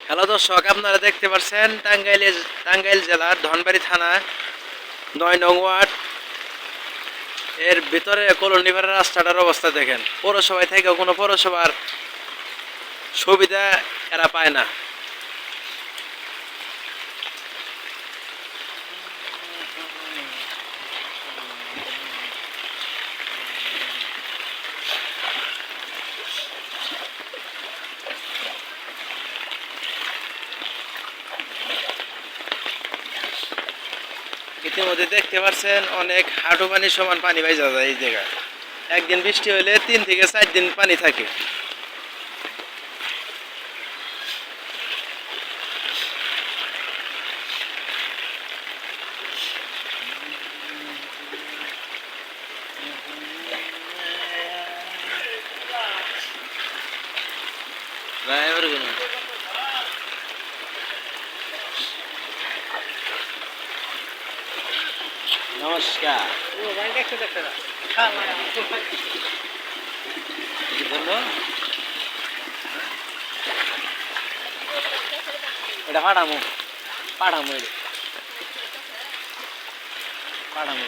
Hello দর্শক, আপনারা দেখতে পাচ্ছেন টাঙ্গাইল জেলার ধনবাড়ি থানা ৯ নং ওয়ার্ড এর ভিতরে কলোনিপাড়ার রাস্তাটার অবস্থা দেখেন। পৌরসভায় থেকে কোনো পৌরসভার সুবিধা এরা পায় না। ইতিমধ্যে দেখতে পাচ্ছেন অনেক হাঁটু পানি সমান পানি বাইজা যায় এই জায়গায়। একদিন বৃষ্টি হলে ৩ থেকে ৪ দিন পানি থাকে। নমস্কার। কি বললো? এটা পাঠামো এটা পাঠামো।